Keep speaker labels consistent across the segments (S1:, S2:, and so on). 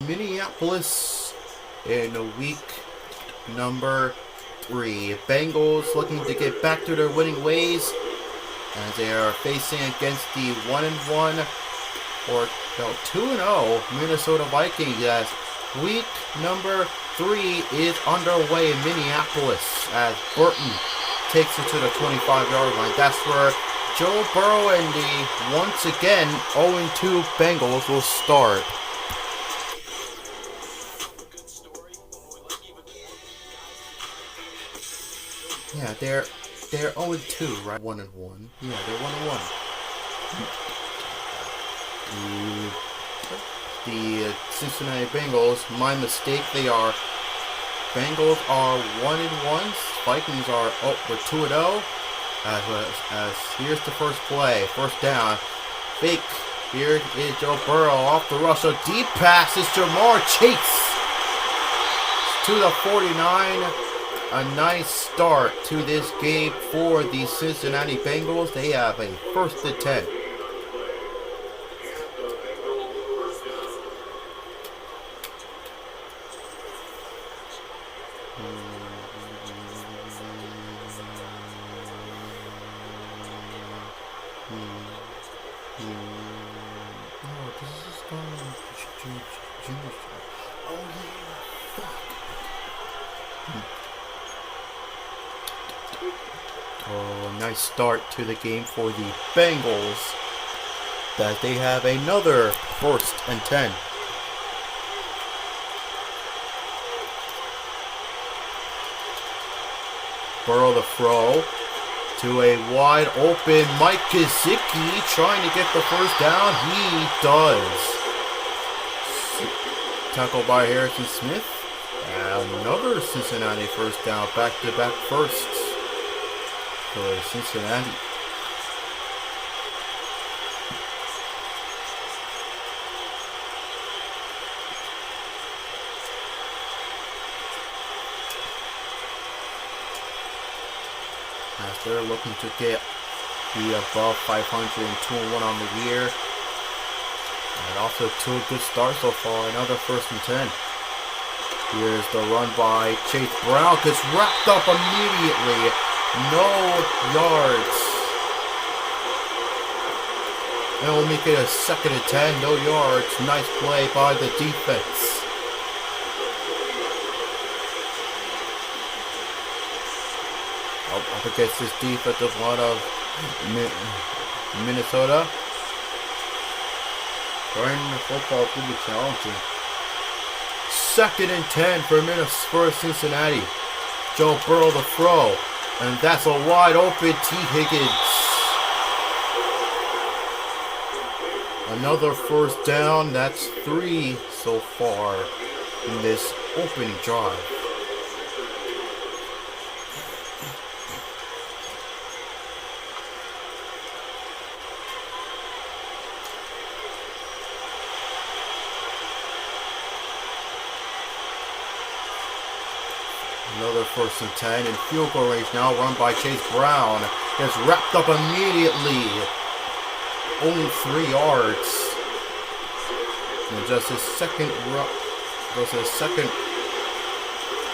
S1: Minneapolis in week number 3. Bengals looking to get back to their winning ways as they are facing against the 1-1 or no 2-0 Minnesota Vikings as week number 3 is underway in Minneapolis as Burton takes it to the 25-yard line. That's where Joe Burrow and the once again 0-2 Bengals will start. Yeah, they're 0-2, right? 1-1. Yeah, they're 1-1. The Cincinnati Bengals, my mistake, Bengals are 1-1. Vikings are, we're 2-0. As here's the first play, first down, fake. Here is Joe Burrow off the rush, a deep pass is Jamar Chase to the 49. A nice start to this game for the Cincinnati Bengals. They have a 1st and 10. Nice start to the game for the Bengals, that they have another 1st and 10. Burrow the throw to a wide open Mike Gesicki trying to get the first down. He does. Tackled by Harrison Smith. Another Cincinnati first down, back-to-back firsts for Cincinnati. As they're looking to be above 500 and 2-1 on the year. And also 2 good starts so far. Another 1st and 10. Here's the run by Chase Brown. Gets wrapped up immediately. No yards. And we'll make it a 2nd and 10. No yards. Nice play by the defense. Up against this defensive line of Minnesota. Running the football could be challenging. 2nd and 10 for Cincinnati. Joe Burrow the throw. And that's a wide open T. Higgins. Another 1st down. That's 3 so far in this opening drive. Another 1st and 10 in field goal range now, run by Chase Brown. Gets wrapped up immediately. Only 3 yards. And just his second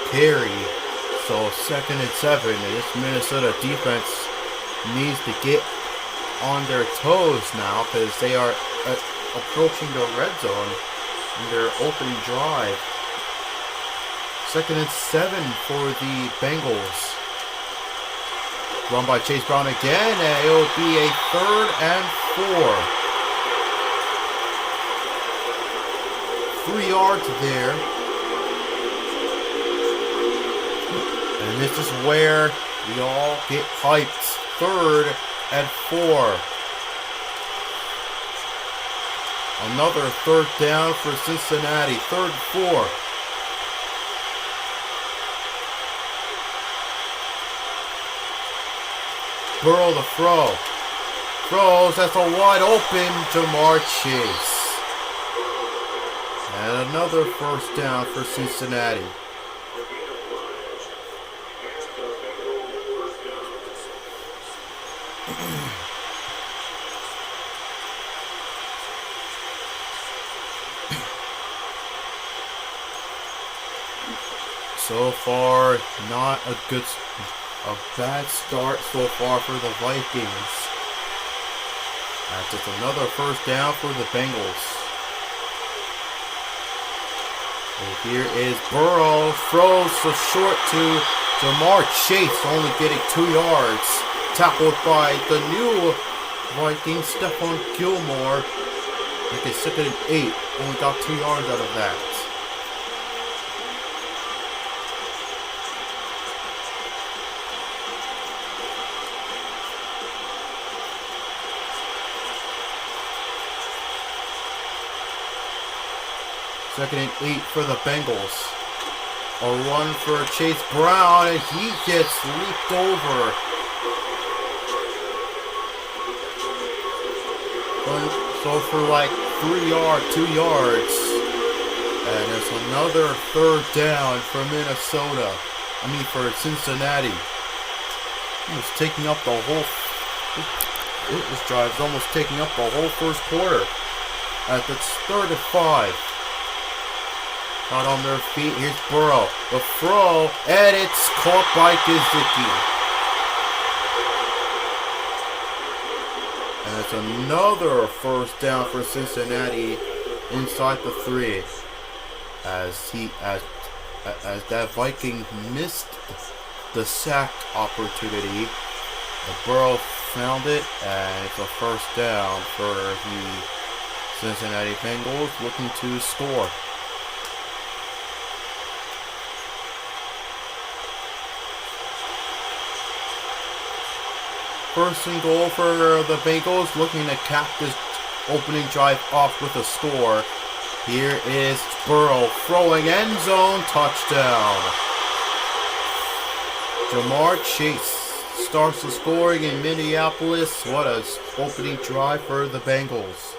S1: carry. So 2nd and 7. And this Minnesota defense needs to get on their toes now because they are approaching the red zone in their opening drive. 2nd and 7 for the Bengals. Run by Chase Brown again, and it will be a 3rd and 4. 3 yards there. And this is where we all get hyped. 3rd and 4. Another 3rd down for Cincinnati. 3rd and 4. Burrow the throw. Throws, that's a wide open Jamar Chase. And another 1st down for Cincinnati. So far, not a bad start so far for the Vikings. That's just another first down for the Bengals. And here is Burrow, throws the short to Jamar Chase, only getting 2 yards. Tackled by the new Vikings, Stephon Gilmore. Make it 2nd and 8, only got 2 yards out of that. Second and 8 for the Bengals. A run for Chase Brown, and he gets leaped over. So for like 2 yards. And it's another 3rd down for Minnesota. For Cincinnati. He was taking up the whole... This drive is almost taking up the whole first quarter. It's 3rd and 5. Not on their feet. Here's Burrow. The throw, and it's caught by Gesicki. And it's another first down for Cincinnati inside the 3. As that Viking missed the sack opportunity. Burrow found it, and it's a first down for the Cincinnati Bengals looking to score. First and goal for the Bengals, looking to cap this opening drive off with a score. Here is Burrow throwing end zone touchdown. Jamar Chase starts the scoring in Minneapolis. What an opening drive for the Bengals.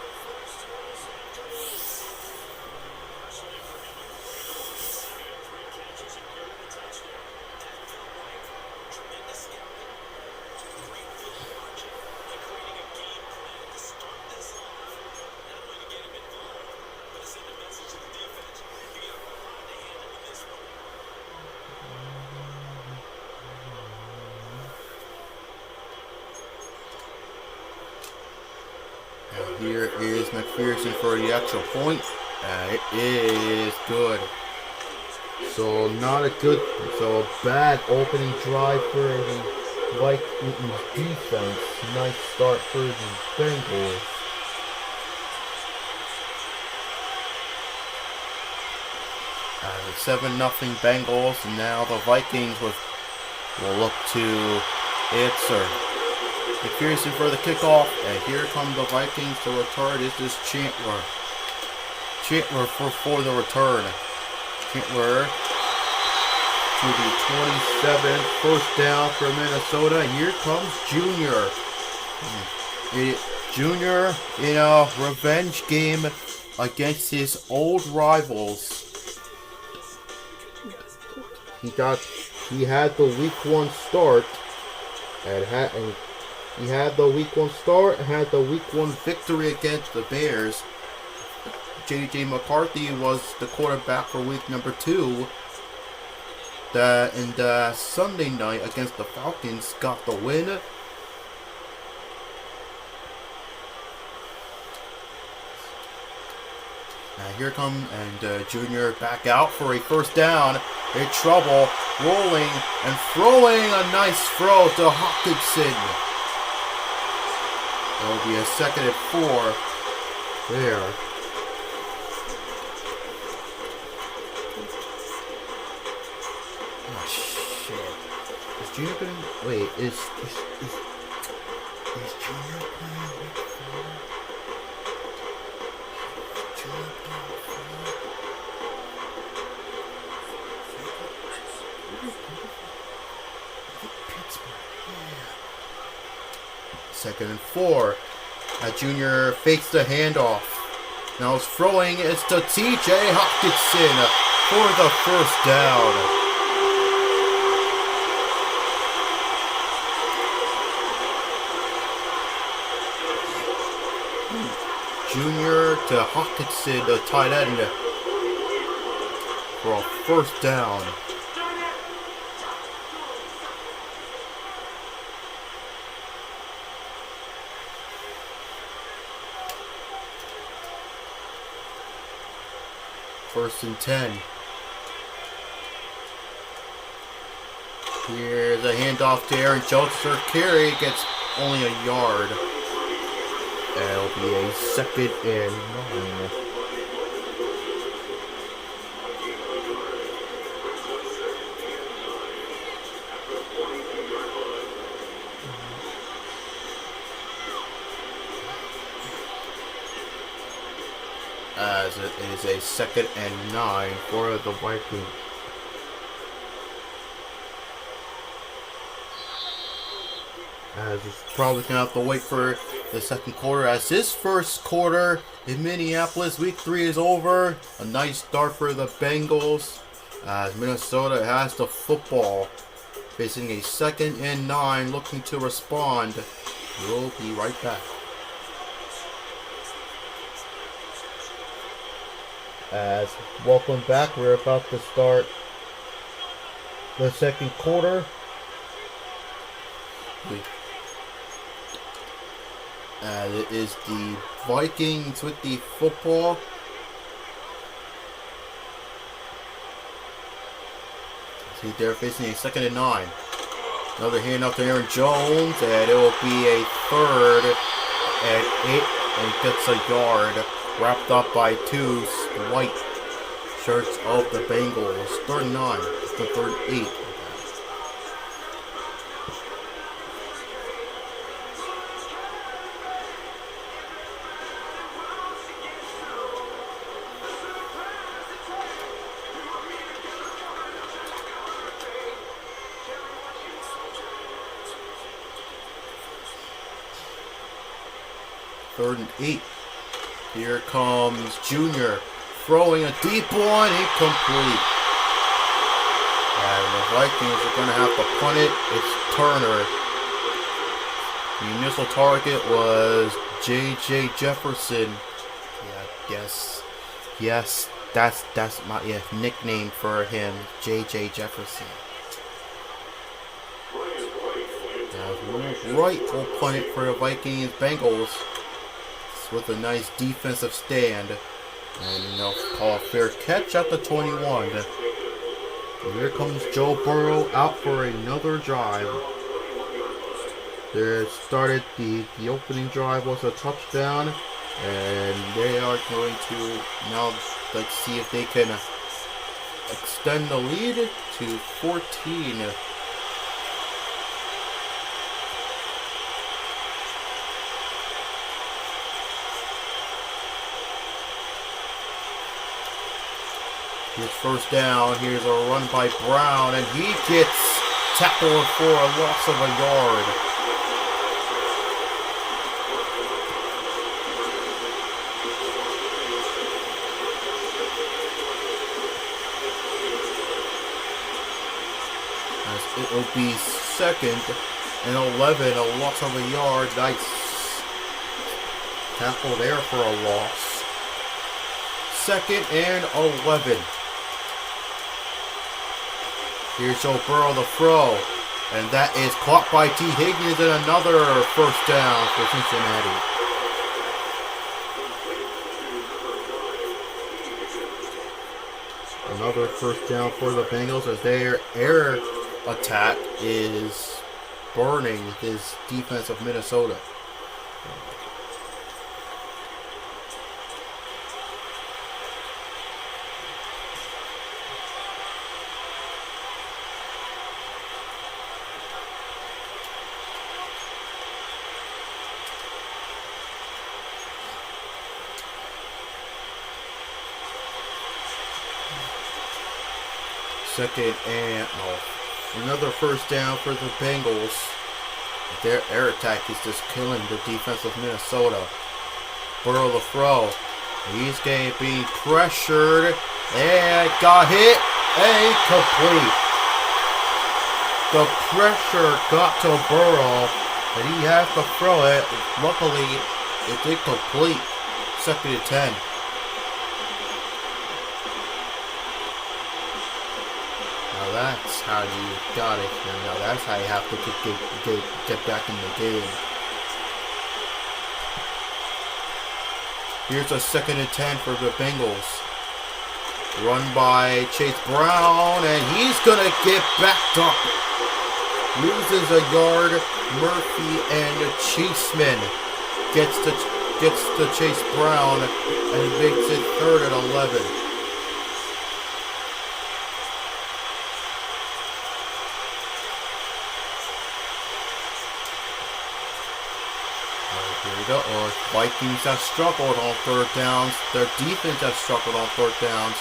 S1: Here is McPherson for the extra point. It is good. So a bad opening drive for the Vikings defense. Nice start for the Bengals. It's 7-0 Bengals, and now the Vikings will look to answer. McPherson for the kickoff, and here come the Vikings to return. This is Chandler. Chandler for the return. Chandler to the 27th, first down for Minnesota. Here comes Junior. Junior in a revenge game against his old rivals. He had the week 1 start and had the week 1 victory against the Bears. J.J. McCarthy was the quarterback for week number 2. And Sunday night against the Falcons got the win. Here come Junior back out for a first down. In trouble, rolling and throwing a nice throw to Hawkinson. That'll be a 2nd and 4 there. Oh shit! Is Junior gonna wait? Is Junior playing week 4? Junior playing week 4? Second and 4. Junior fakes the handoff. Now it's throwing. It's to T.J. Hawkinson for the first down. Junior to Hawkinson, the tight end, for a first down. First and 10. Here's a handoff to Arron Rogers. Carry gets only a yard. And it'll be a 2nd and 9. As it is a 2nd and 9 for the Vikings. As it's probably going to have to wait for the 2nd quarter. As this 1st quarter in Minneapolis, week 3 is over. A nice start for the Bengals. As Minnesota has the football. Facing a 2nd and 9, looking to respond. We'll be right back. As welcome back, we're about to start the 2nd quarter. It is the Vikings with the football. See, they're facing a 2nd and 9. Another handoff to Arron Jones, and it will be a 3rd and 8, and gets a yard. Wrapped up by 2 white shirts of the Bengals. 3rd and 9. It's the 3rd and 8. Third and 8. Here comes Junior, throwing a deep one, incomplete. And the Vikings are going to have to punt it. It's Turner. The initial target was J.J. Jefferson. Yeah, yes, that's my nickname for him, J.J. Jefferson. Right, we'll punt it for the Vikings. Bengals with a nice defensive stand. And they'll call a fair catch at the 21. And here comes Joe Burrow out for another drive. They started the opening drive was a touchdown. And they are going to now let's see if they can extend the lead to 14. Here's first down. Here's a run by Brown, and he gets tackled for a loss of a yard. As it will be 2nd and 11, a loss of a yard. Nice tackle there for a loss. 2nd and 11. Here's Joe Burrow, the throw. And that is caught by T. Higgins, and another first down for Cincinnati. Another first down for the Bengals as their air attack is burning this defense of Minnesota. Second and another first down for the Bengals. Their air attack is just killing the defense of Minnesota. Burrow the throw. He's being pressured and got hit and complete. The pressure got to Burrow and he has to throw it. Luckily, it did complete. 2nd and 10. That's how you got it. Now that's how you have to get back in the game. Here's a 2nd and 10 for the Bengals. Run by Chase Brown, and he's gonna get backed up. Loses a yard. Murphy and Cheeseman gets to Chase Brown and makes it 3rd and 11. Here we go. Vikings have struggled on 3rd downs. Their defense has struggled on 3rd downs.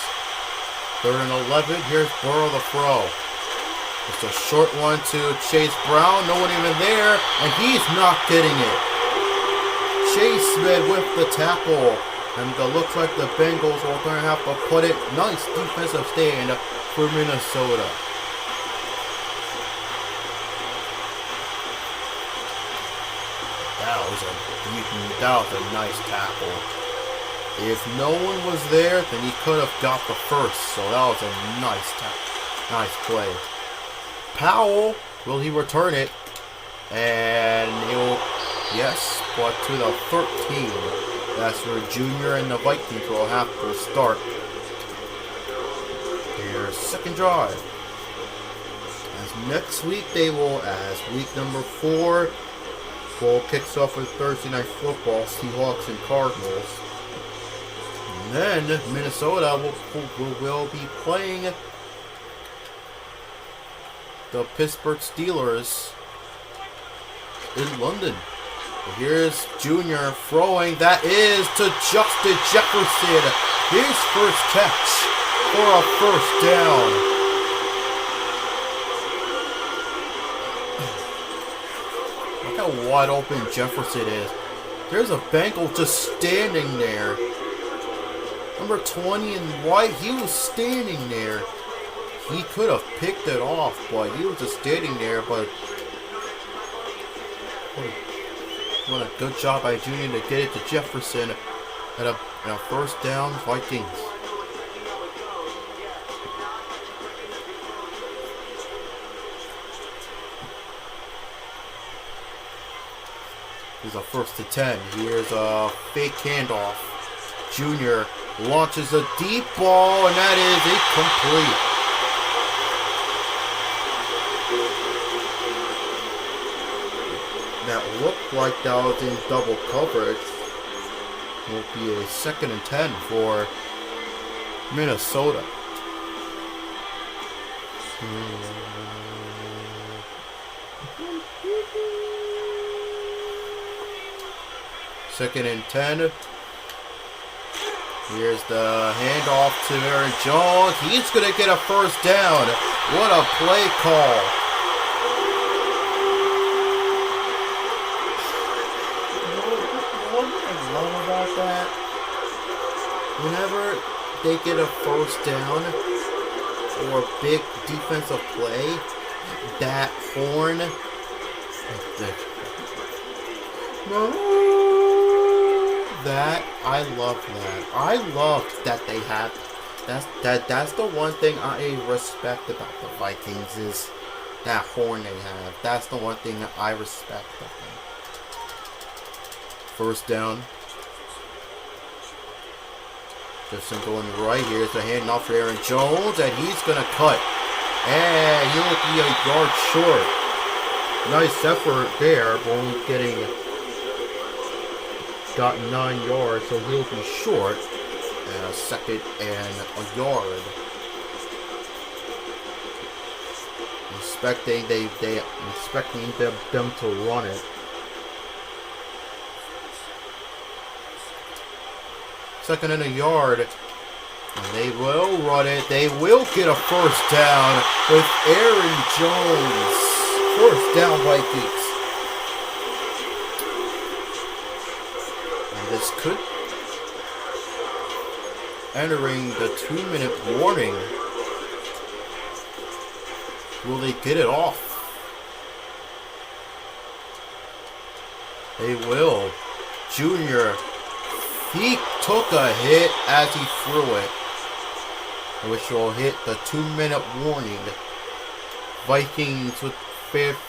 S1: 3rd and 11. Here's Burrow the throw. Just a short one to Chase Brown. No one even there, and he's not getting it. Cheeseman with the tackle. And it looks like the Bengals are going to have to put it. Nice defensive stand for Minnesota. That was a nice tackle. If no one was there, then he could have got the first. So that was a nice tackle. Nice play. Powell, will he return it? And he'll, yes, but to the 13. That's where Junior and the Vikings will have to start. Here's second drive. As next week they will, as week number 4, ball kicks off with Thursday Night Football, Seahawks and Cardinals. And then Minnesota will be playing the Pittsburgh Steelers in London. Here's Junior throwing. That is to Justin Jefferson. His first catch for a first down. Look how wide open Jefferson is. There's a Bengal just standing there. Number 20 in white, he was standing there. He could have picked it off, but he was just standing there. But what a good job by Junior to get it to Jefferson at a first down, Vikings. Here's a 1st and 10. Here's a fake handoff. Junior launches a deep ball, and that is incomplete. That looked like that was in double coverage. Will be a 2nd and 10 for Minnesota. Second and 10. Here's the handoff to Arron Jones. He's going to get a first down. What a play call. What I love about that, whenever they get a first down or a big defensive play, that horn, that I love that. I love that they have. That's the one thing I respect about the Vikings is that horn they have. That's the one thing that I respect of them. First down. Justin going right. Here's the handoff for Arron Jones, and he's gonna cut. And he'll be a yard short. Nice effort there, but only got 9 yards, so he'll be short. And a 2nd and a yard. Expecting them to run it. 2nd and a yard. And they will run it. They will get a first down with Arron Jones. First down, Vikings. And this could entering the 2-minute warning. Will they get it off? They will. Junior, he took a hit as he threw it, which will hit the 2-minute warning. Vikings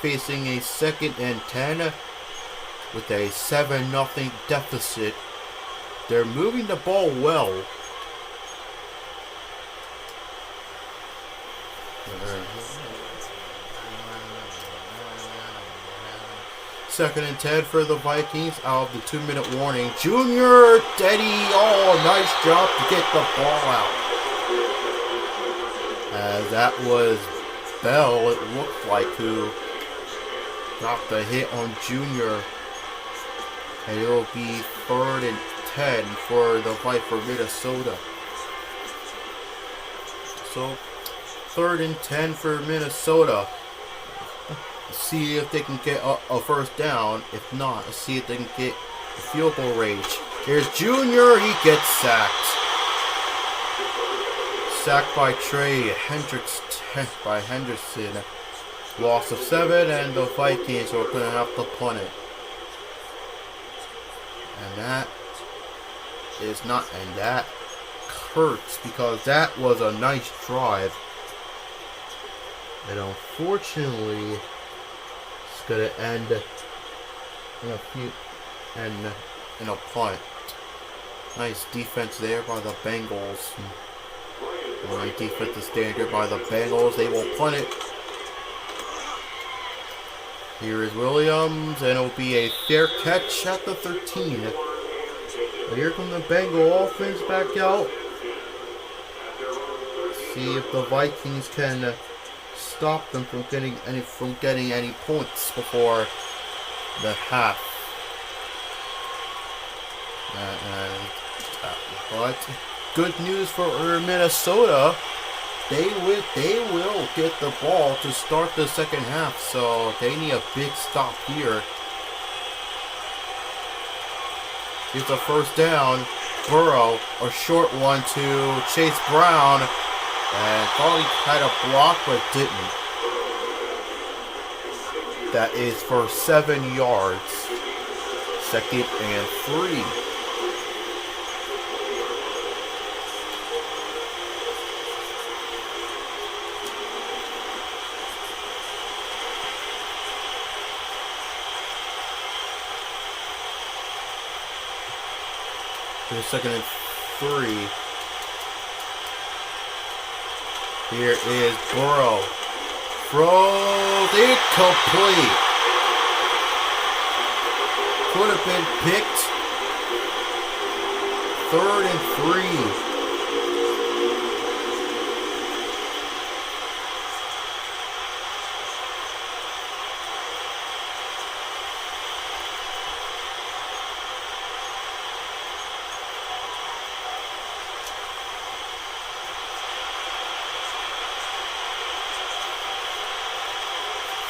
S1: facing a 2nd and 10 with a 7-0 deficit. They're moving the ball well. Second and 10 for the Vikings out of the 2-minute warning. Junior Teddy, oh, nice job to get the ball out. As that was Bell, it looked like, who got the hit on Junior. And it'll be 3rd and 10 for the fight for Minnesota. So, 3rd and 10 for Minnesota. See if they can get a first down. If not, see if they can get a field goal range. Here's Junior. He gets sacked. Sacked by Trey Henderson. Loss of 7, and the Vikings are going to have to punt it. And that is not, and that hurts because that was a nice drive. And unfortunately, it's going to end in a punt. Nice defense there by the Bengals. Nice defensive standard by the Bengals. They will punt it. Here is Williams, and it'll be a fair catch at the 13. But here comes the Bengal offense back out. See if the Vikings can stop them from getting any points before the half. But good news for Minnesota. They will get the ball to start the second half, so they need a big stop here. Here's a first down. Burrow, a short one to Chase Brown, and thought he had a block but didn't. That is for 7 yards. 2nd and 3. Here's 2nd and 3. Here is Burrow. Throws incomplete. Could have been picked. 3rd and 3.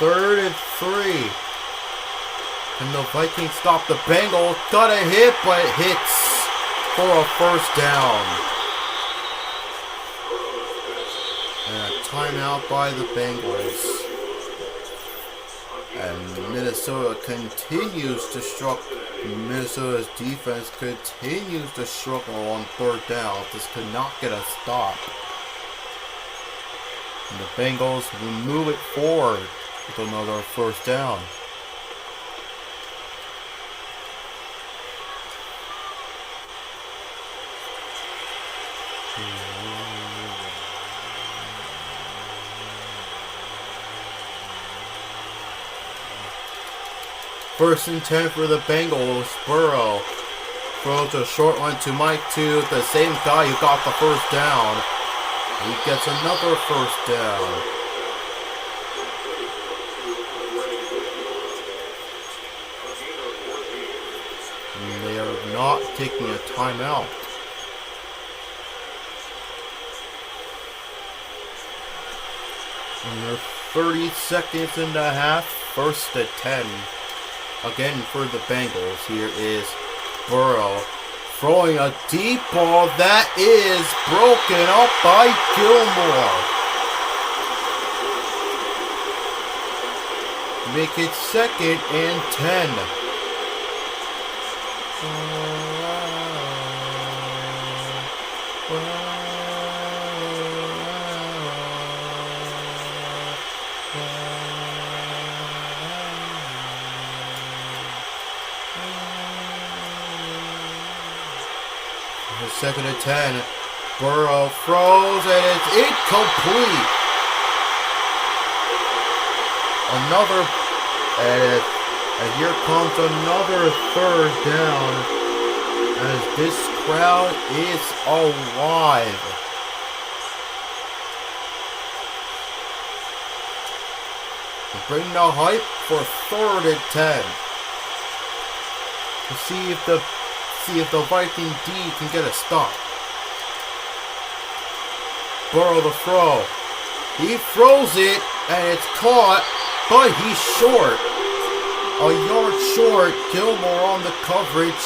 S1: Third and 3. And the Vikings stop the Bengals. Got a hit, but it hits for a first down. And a timeout by the Bengals. And Minnesota continues to struggle. Minnesota's defense continues to struggle on 3rd down. This could not get a stop. And the Bengals will move it forward with another first down. First and 10 for the Bengals. Burrow throws a short one to Mike, to the same guy who got the first down. He gets another first down. And they are not taking a timeout. And they're 30 seconds in the half. 1st and 10. Again for the Bengals. Here is Burrow throwing a deep ball that is broken up by Gilmore. Make it 2nd and 10. Second and 10. Burrow throws and it's incomplete. Another, and here comes another third down as this crowd is alive. Bring the hype for 3rd and 10. To see if the Viking D can get a stop. Burrow the throw. He throws it and it's caught, but he's short. A yard short. Gilmore on the coverage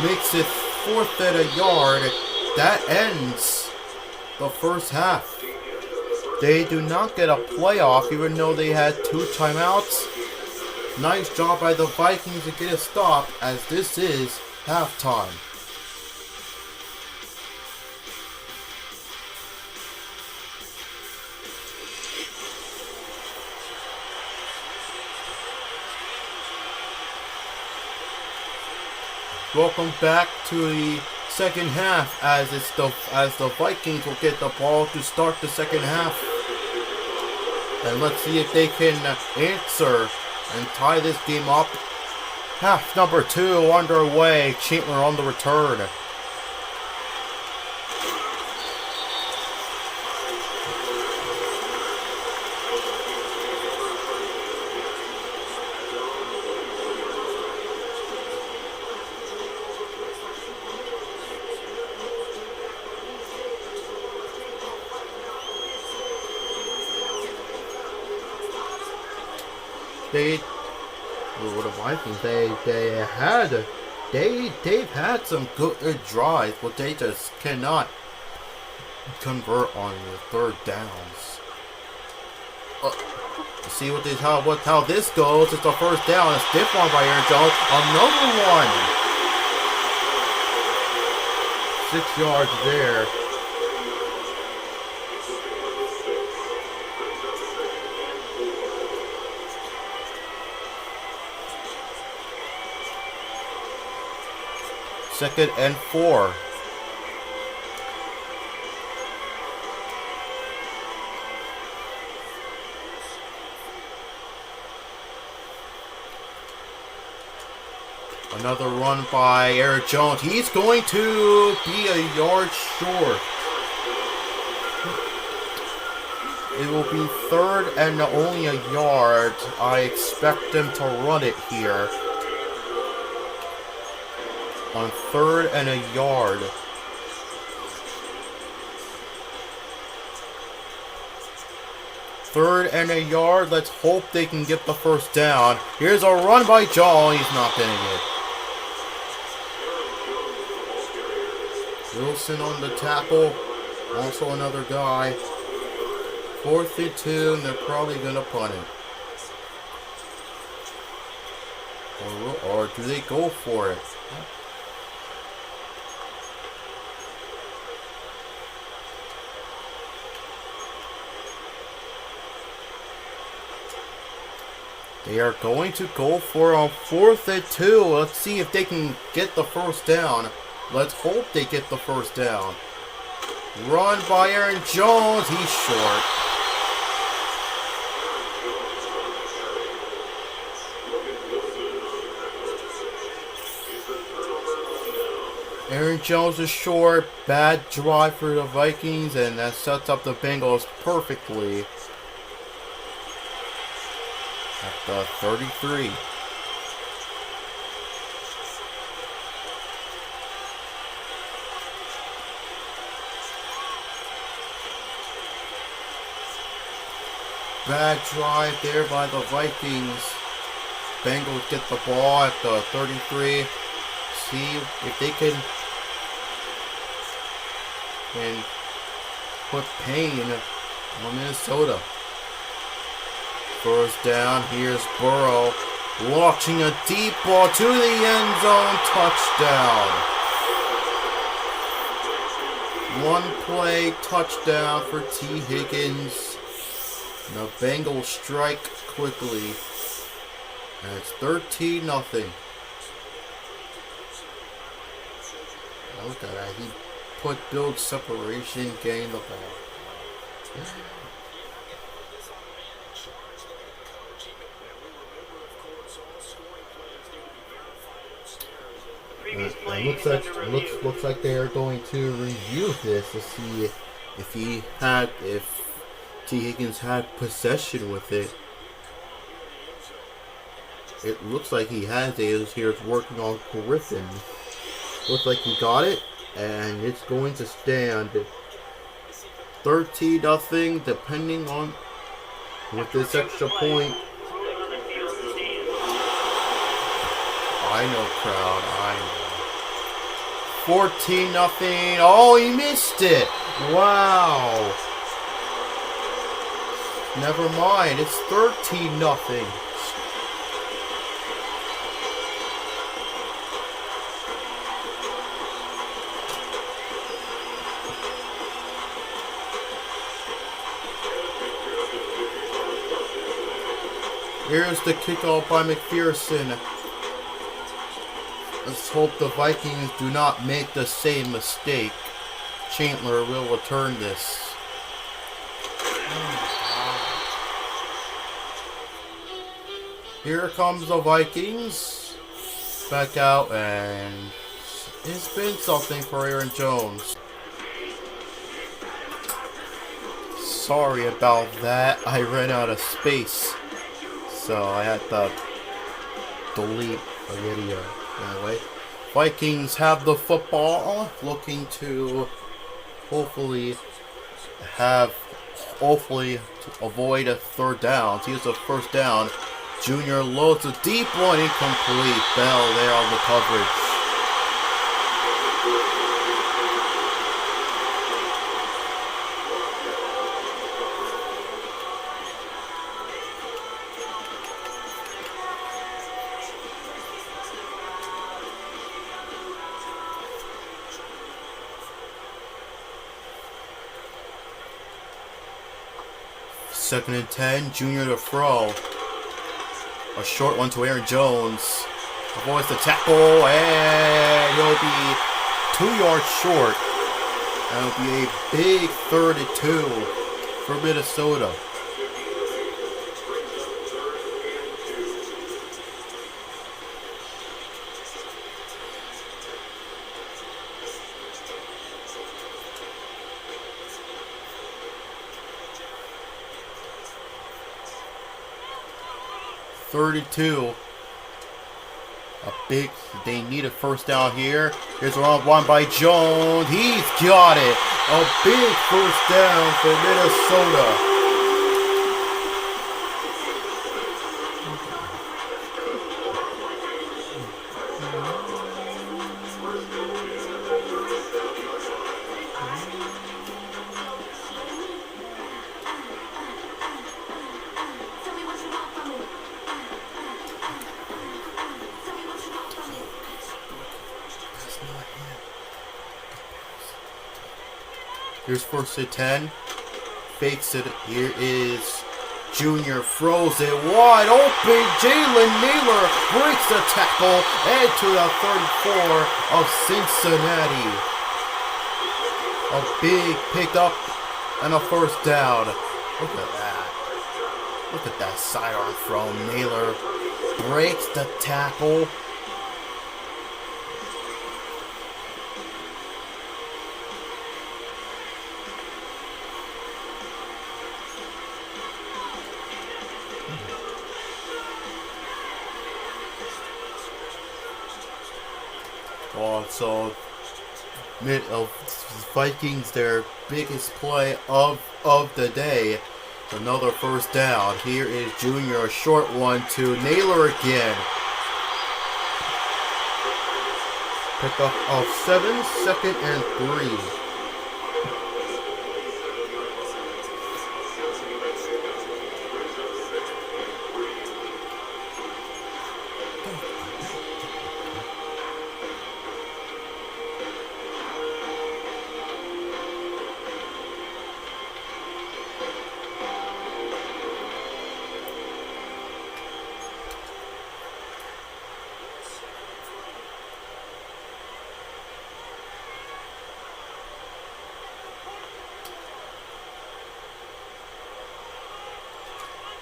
S1: makes it 4th and a yard. That ends the first half. They do not get a playoff even though they had 2 timeouts. Nice job by the Vikings to get a stop as this is halftime. Welcome back to the second half as the Vikings will get the ball to start the second half. And let's see if they can answer and tie this game up. Half number 2 underway. Chandler on the return. The Vikings, they've had some good drives, but they just cannot convert on the third downs. See how this goes. It's the first down. A stiff one by Arron Jones. Another one. 6 yards there. Second and 4. Another run by Arron Jones. He's going to be a yard short. It will be 3rd and only a yard. I expect them to run it here. On 3rd and a yard. Third and a yard. Let's hope they can get the first down. Here's a run by Joel. He's not getting it. Wilson on the tackle. Also another guy. 4th and 2, and they're probably going to punt it. Or do they go for it? They are going to go for a 4th and 2. Let's see if they can get the first down. Let's hope they get the first down. Run by Arron Jones. He's short. Arron Jones is short. Bad drive for the Vikings, and that sets up the Bengals perfectly. At the 33. Bad drive there by the Vikings. Bengals get the ball at the 33. See if they can put pain on Minnesota. First down, here's Burrow launching a deep ball to the end zone, touchdown. One play, touchdown for T. Higgins. The Bengals strike quickly. And it's 13-0. Look at that, he build separation, gain the ball. Looks like they are going to review this to see if T. Higgins had possession with it. It looks like he has it. Here's working on Griffin. Looks like he got it, and it's going to stand 13-0, depending on with this extra point. I know, crowd. I know. 14-0. Oh, he missed it. Wow. Never mind. It's 13-0. Here's the kickoff by McPherson. Let's hope the Vikings do not make the same mistake. Chandler will return this. Here comes the Vikings. Back out, and it's been something for Aaron Jones. Sorry about that. I ran out of space, so I had to delete the video. Anyway, Vikings have the football, looking to hopefully avoid a third down. Here's a first down. Junior loads a deep one, incomplete. Bell there on the coverage. Second and 10, Junior to throw. A short one to Aaron Jones. Avoids the tackle, and he'll be 2 yards short. That'll be a big 3rd and 2 for Minnesota. They need a first down here. Here's a long one by Jones. He's got it. A big first down for Minnesota. Here's first and 10. Fakes it. Here is Junior. Throws it wide open. Jalen Naylor breaks the tackle. And to the 34 of Cincinnati. A big pickup and a first down. Look at that. Look at that sidearm throw. Naylor breaks the tackle. So, Vikings, their biggest play of the day. Another first down. Here is Junior, a short one to Naylor again. Pick up of 7, 2nd and 3.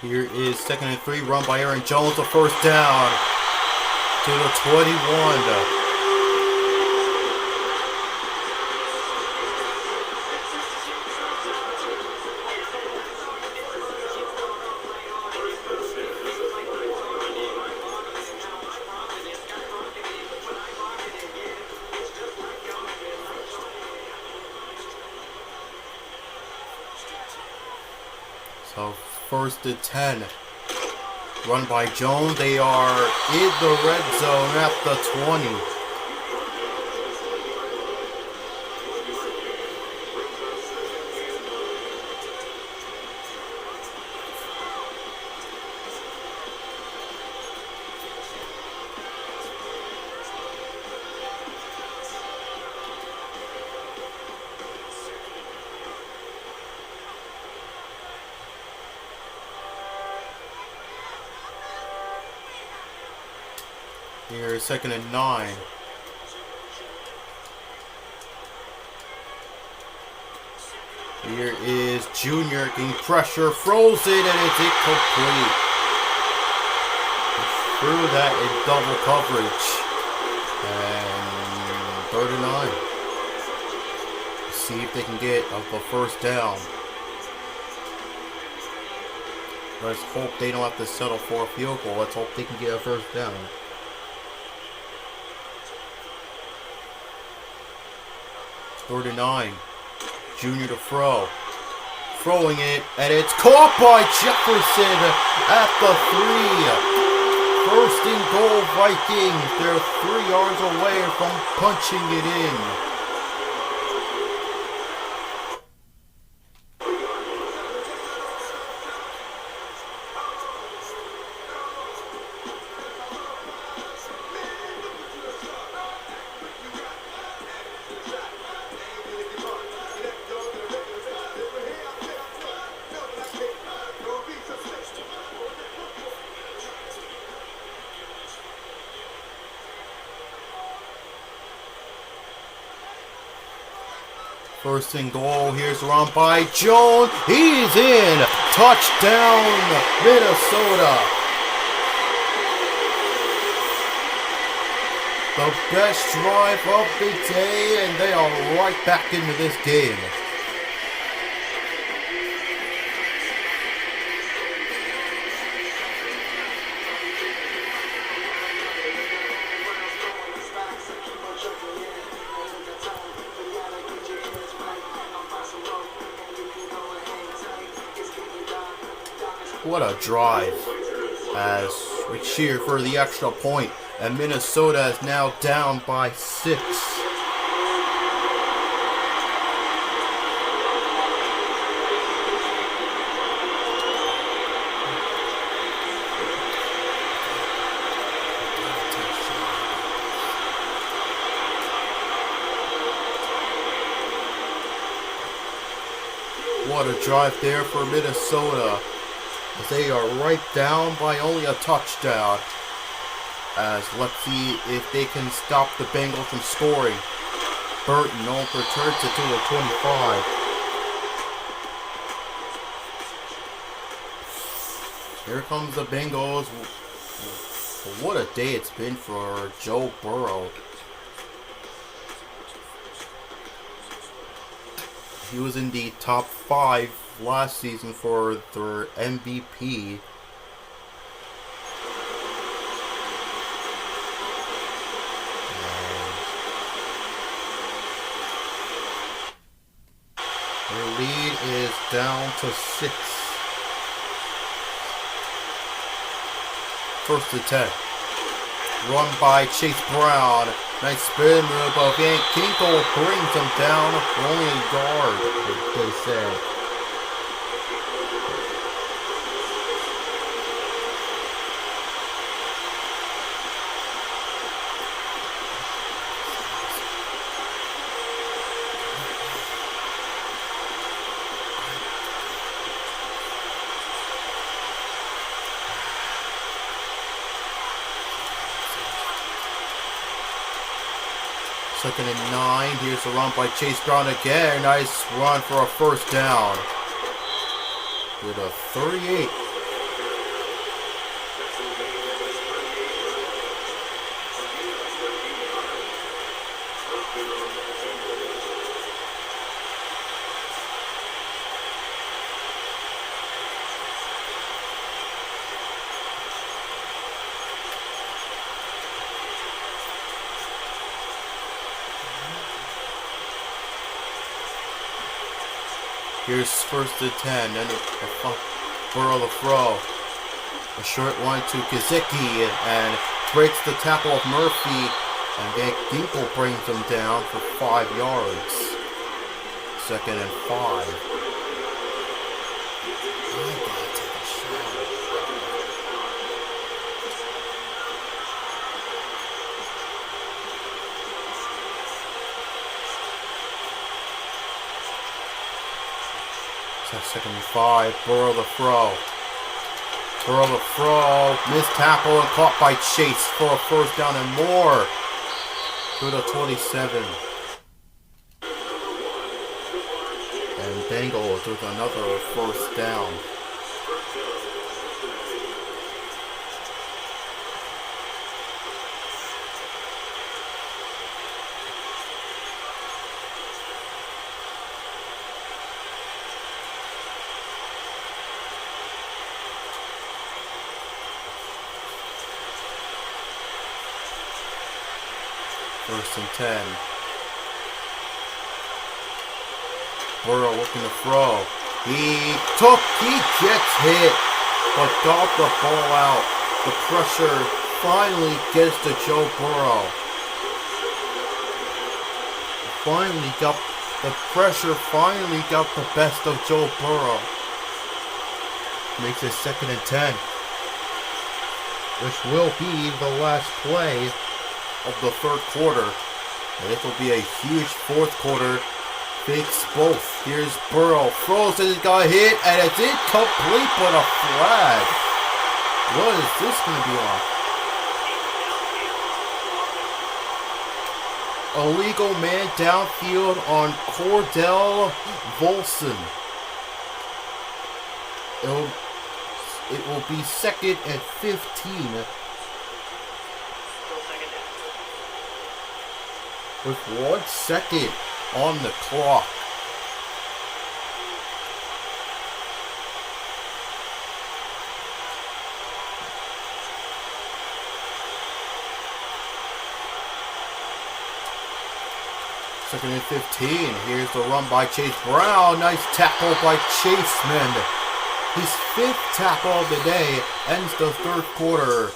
S1: Here is 2nd and 3, run by Aaron Jones, a first down to the 21. So 1st and 10. Run by Jones. They are in the red zone at the 20. Here's 2nd and 9. Here is Junior getting pressure, frozen, and it's incomplete. Through that in double coverage. And 3rd and 9. See if they can get a 1st down. Let's hope they don't have to settle for a field goal. Let's hope they can get a 1st down. 3rd and 9. Junior to throw. Throwing it, and it's caught by Jefferson at the 3. 1st and goal, Vikings. They're 3 yards away from punching it in. First and goal, here's a run by Jones. He's in. Touchdown, Minnesota. The best drive of the day, and they are right back into this game. What a drive as we cheer for the extra point, and Minnesota is now down by 6. What a drive there for Minnesota. They are right down by only a touchdown. As let's see if they can stop the Bengals from scoring. Burton returns it to the 25. Here comes the Bengals. What a day it's been for Joe Burrow. He was in the top 5 last season for their MVP. Their lead is down to 6. 1st and 10. Run by Chase Brown. Nice spin move, but Van Kinkle brings him down for only a yard, they say. Second and 9. Here's a run by Chase Brown again. Nice run for a 1st down. To the 38. Here's 1st and 10, and Burrow the throw. A short one to Kazicki and breaks the tackle of Murphy. And Ginkle brings him down for 5 yards. 2nd and 5. I gotta take a shot. So 2nd and 5. Burrow the throw. Burrow the throw. Missed tackle and caught by Chase for a first down and more. To the 27. And Bengals with another first down. First and 10. Burrow looking to throw. He gets hit, but got the ball out. The pressure finally gets to Joe Burrow. The pressure finally got the best of Joe Burrow. Makes it 2nd and 10. Which will be the last play of the 3rd quarter. And this will be a huge 4th quarter. Fakes both. Here's Burrow. Throws and it got hit and it's incomplete but a flag. What is this going to be on? Illegal man downfield on Cordell Volson. It will be 2nd and 15. With 1 second on the clock. Second and 15. Here's the run by Chase Brown. Nice tackle by Chaseman. His 5th tackle of the day ends the 3rd quarter.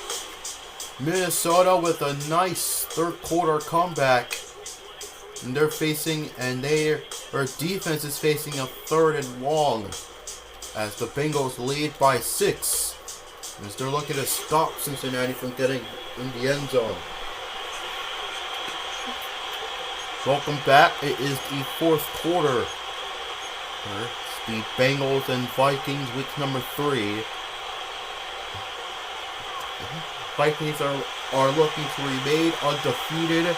S1: Minnesota with a nice 3rd quarter comeback. And their defense is facing a 3rd and long as the Bengals lead by 6 as they're looking to stop Cincinnati from getting in the end zone. Welcome back. It is the 4th quarter. It's the Bengals and Vikings week number 3. Vikings are looking to remain undefeated.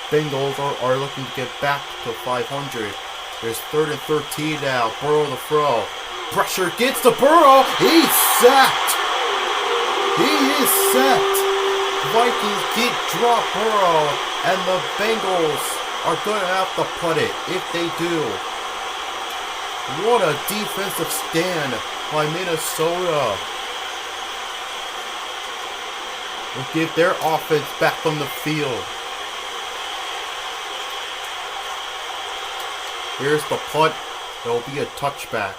S1: Bengals are looking to get back to 500. There's 3rd and 13 now. Burrow the throw. Pressure gets to Burrow. He's sacked. He is sacked. Vikings can't drop Burrow, and the Bengals are going to have to punt it if they do. What a defensive stand by Minnesota. Will give their offense back on the field. Here's the punt. There'll be a touchback.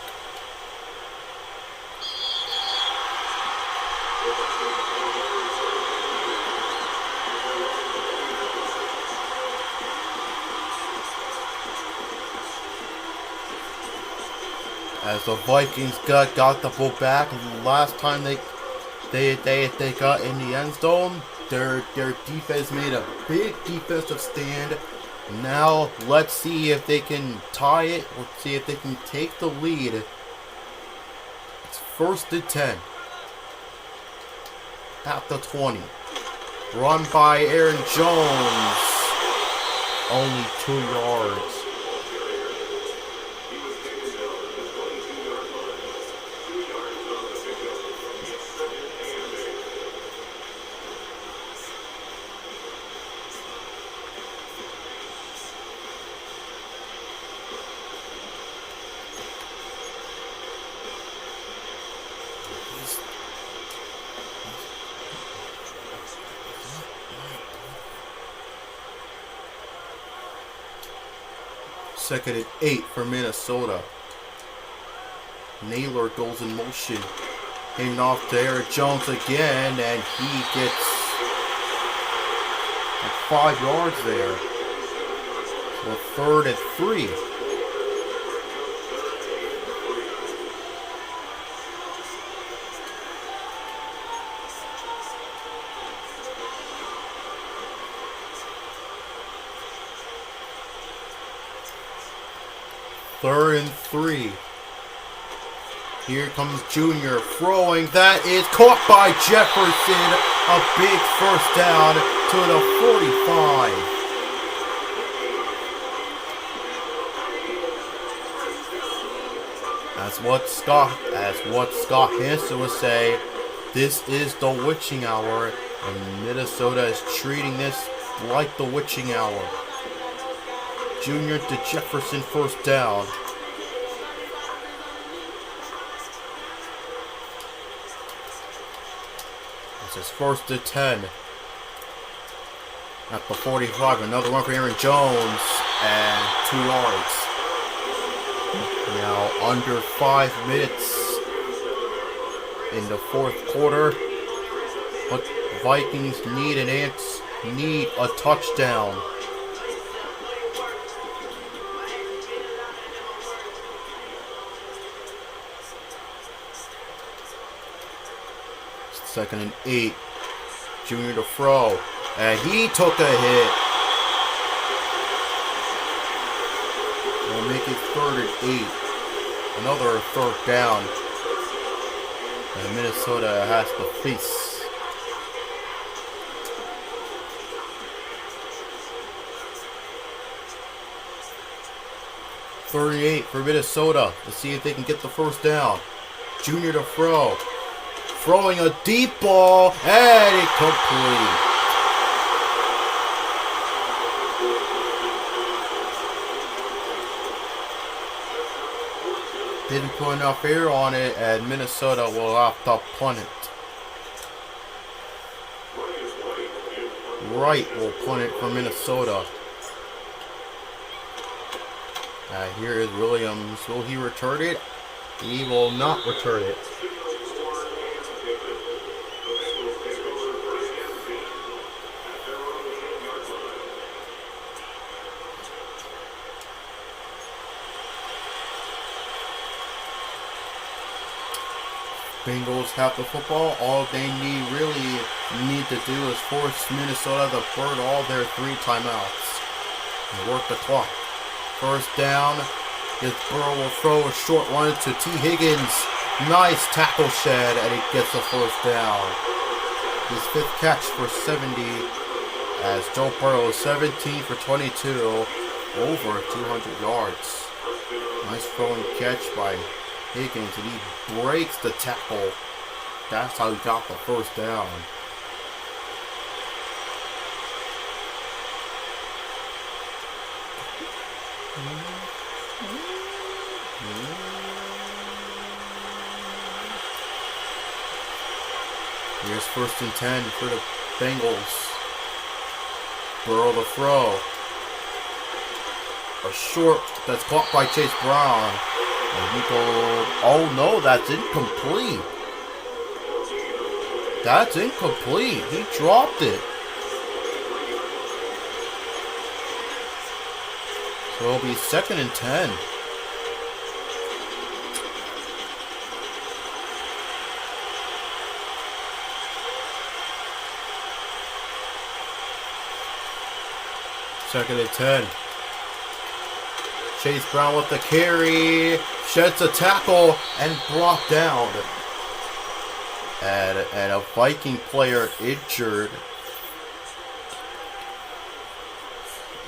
S1: As the Vikings got the ball back, last time they got in the end zone, their defense made a big defensive stand. Now, let's see if they can tie it. Let's see if they can take the lead. It's 1st and 10. At the 20. Run by Aaron Jones. Only 2 yards. Second and 8 for Minnesota. Naylor goes in motion. Handing off to Arron Jones again, and he gets like 5 yards there. So 3rd and 3. Third and 3. Here comes Junior throwing. That is caught by Jefferson. A big first down to the 45. As what Scott Hansen would say, this is the witching hour, and Minnesota is treating this like the witching hour. Junior to Jefferson, first down. This is 1st and 10. At the 45, another run for Arron Jones, and 2 yards. Now under 5 minutes in the 4th quarter. But Vikings need a touchdown. Second and 8. Junior to throw. And he took a hit. We'll make it 3rd and 8. Another 3rd down. And Minnesota has to face. Third and 8 for Minnesota to see if they can get the first down. Junior to throw. Throwing a deep ball, and incomplete. Didn't put enough air on it, and Minnesota will have to punt it. Wright will punt it for Minnesota. Here is Williams. Will he return it? He will not return it. Bengals have the football. All they really need to do is force Minnesota to burn all their 3 timeouts and work the clock. First down. This Burrow will throw a short one to T. Higgins. Nice tackle shed, and he gets the first down. His 5th catch for 70, as Joe Burrow is 17 for 22, over 200 yards. Nice throwing catch by Higgins, and he breaks the tackle. That's how he got the first down. Here's 1st and 10 for the Bengals. Burrow the throw. A short that's caught by Chase Brown. And he goes, oh no, that's incomplete. That's incomplete. He dropped it. So it'll be 2nd and 10. Second and 10. Chase Brown with the carry. Sheds a tackle and brought down. And a Viking player injured.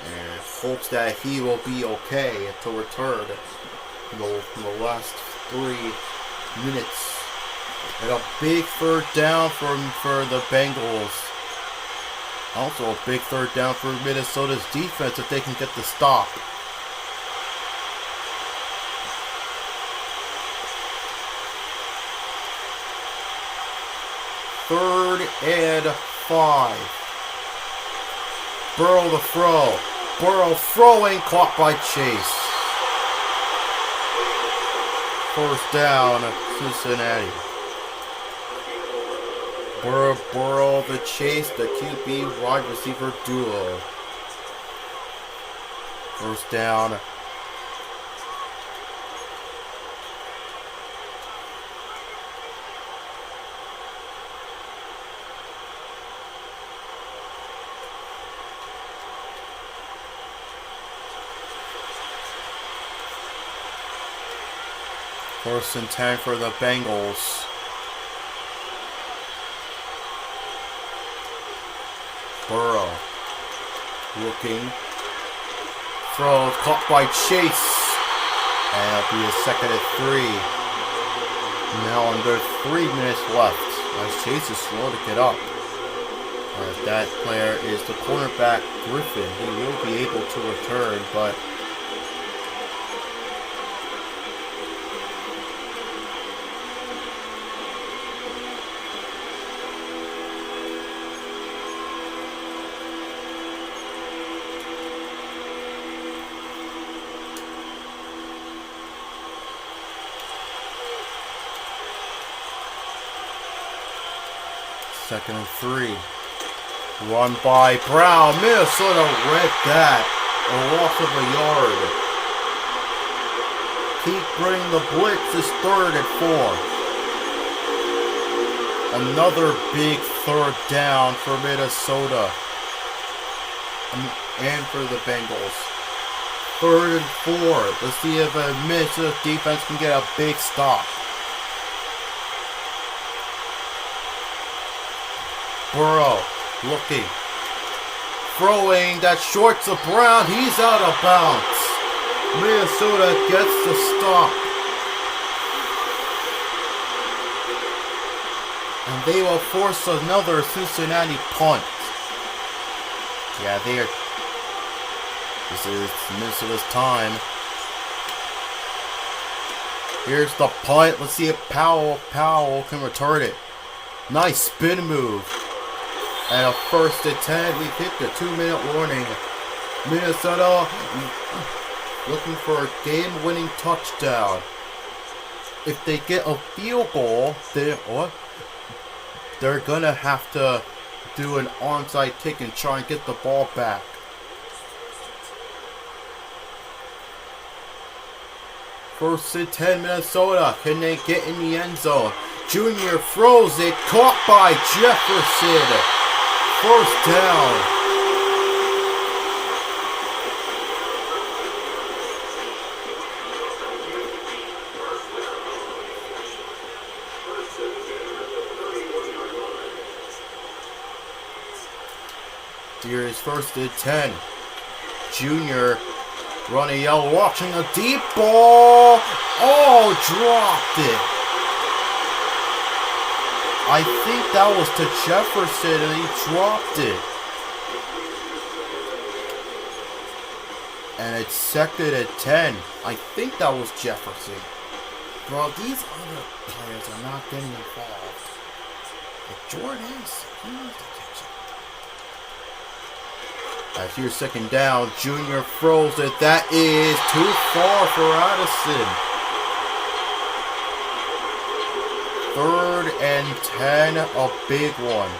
S1: And hopes that he will be okay to return in the last 3 minutes. And a big 3rd down for the Bengals. Also a big 3rd down for Minnesota's defense if they can get the stop. Third and 5. Burrow the throw. Burrow throwing, caught by Chase. First down, Cincinnati. Burrow, the chase, the QB wide receiver duo. First down. First and 10 for the Bengals. Burrow looking. Throw caught by Chase. And it'll be a second and 3. Now under 3 minutes left. As Chase is slow to get up. As that player is the cornerback Griffin. He will be able to return, but second and 3. Run by Brown. Minnesota read that. A loss of a yard. Keep bringing the blitz. Is third and 4. Another big third down for Minnesota. And for the Bengals. Third and 4. Let's see if a Minnesota defense can get a big stop. Burrow looking. Throwing that short to Brown. He's out of bounds. Minnesota gets the stop. And they will force another Cincinnati punt. Yeah, this is Minnesota's time. Here's the punt. Let's see if Powell can return it. Nice spin move. And a first and 10. We hit the 2-minute warning. Minnesota looking for a game-winning touchdown. If they get a field goal, they're gonna have to do an onside kick and try and get the ball back. First and 10, Minnesota. Can they get in the end zone? Junior throws it. Caught by Jefferson. First down. Here is first and 10. Junior running yellow, watching a deep ball. Oh, dropped it. I think that was to Jefferson and he dropped it. And it's second and 10. I think that was Jefferson. Bro, these other players are not getting involved. But Jordan is. He needs to catch it. As here's second down, Junior throws it. That is too far for Addison. Third and 10, a big one.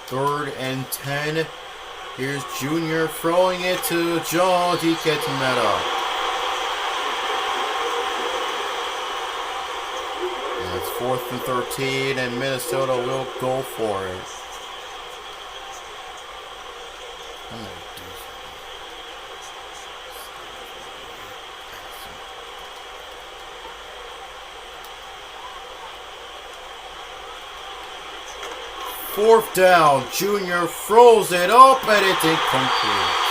S1: Third and 10. Here's Junior throwing it to Jones. He gets Meta. And it's 4th and 13, and Minnesota will go for it. Fourth down, Junior throws it up and it's incomplete.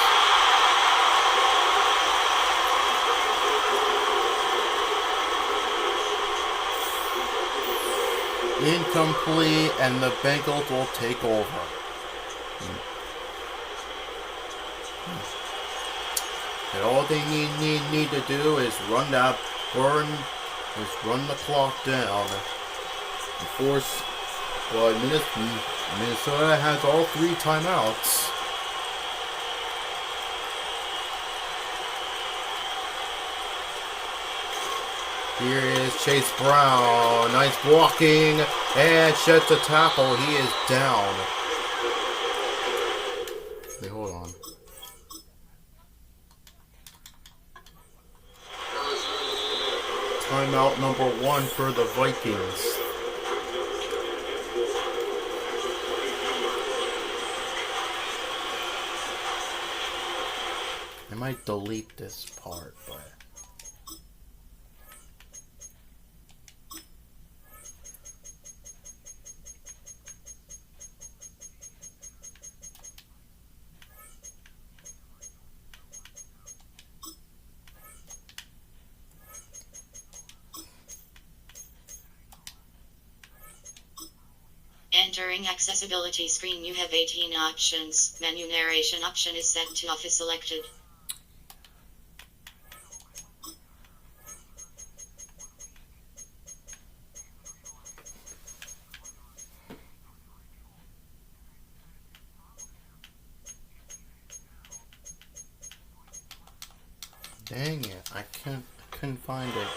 S1: Incomplete, and the Bengals will take over. And all they need to do is run the clock down and force But Minnesota has all 3 timeouts. Here is Chase Brown. Nice blocking. And sheds a tackle. He is down. Wait, hold on. Timeout number 1 for the Vikings. I might delete this part, but...
S2: Entering accessibility screen, you have 18 options. Menu narration option is set to off is selected.
S1: Dang it, I couldn't find it.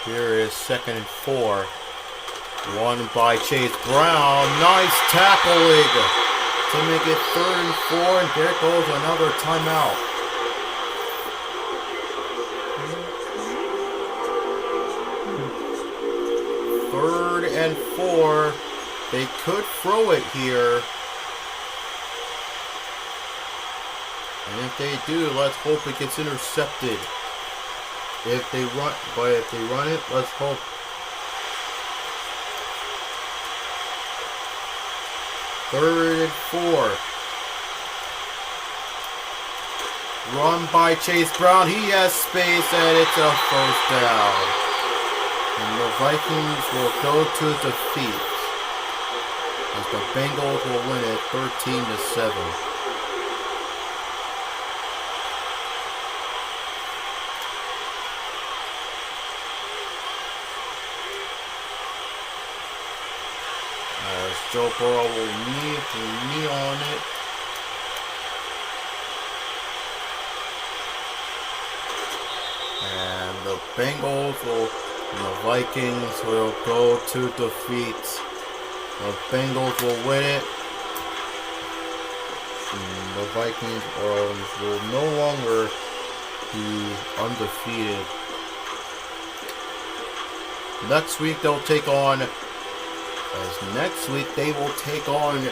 S1: Here is 2nd and 4. Won by Chase Brown. Nice tackling to make it 3rd and 4, and there goes another timeout. Third and 4. They could throw it here. And if they do, let's hope it gets intercepted. If they run it, let's hope. Third and 4. Run by Chase Brown. He has space, and it's a 1st down. And the Vikings will go to defeat as the Bengals will win it 13-7. As Joe Burrow will knee on it. And the Bengals will, and the Vikings will go to defeat. The Bengals will win it. And the Vikings will no longer be undefeated. Next week they'll take on. Next week they will take on.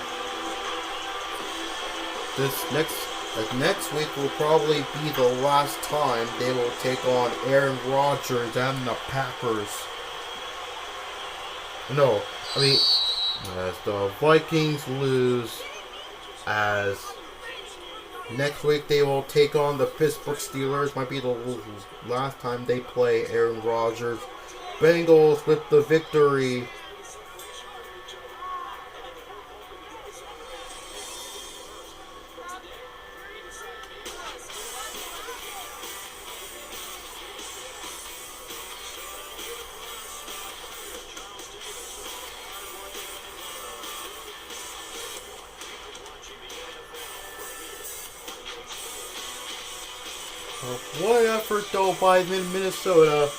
S1: Next week will probably be the last time they will take on Arron Rogers and the Packers. No, I mean, as the Vikings lose, as next week they will take on the Pittsburgh Steelers. Might be the last time they play Arron Rogers. Bengals with the victory. What effort though by Minnesota.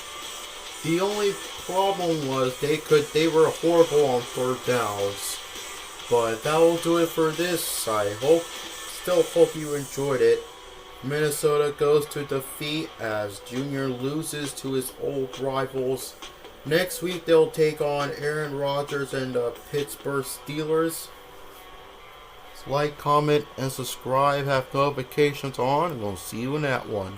S1: The only problem was they were horrible on 3rd downs. But that will do it for this. I still hope you enjoyed it. Minnesota goes to defeat as Junior loses to his old rivals. Next week they'll take on Arron Rodgers and the Pittsburgh Steelers. Like, comment, and subscribe. Have notifications on, and we'll see you in that one.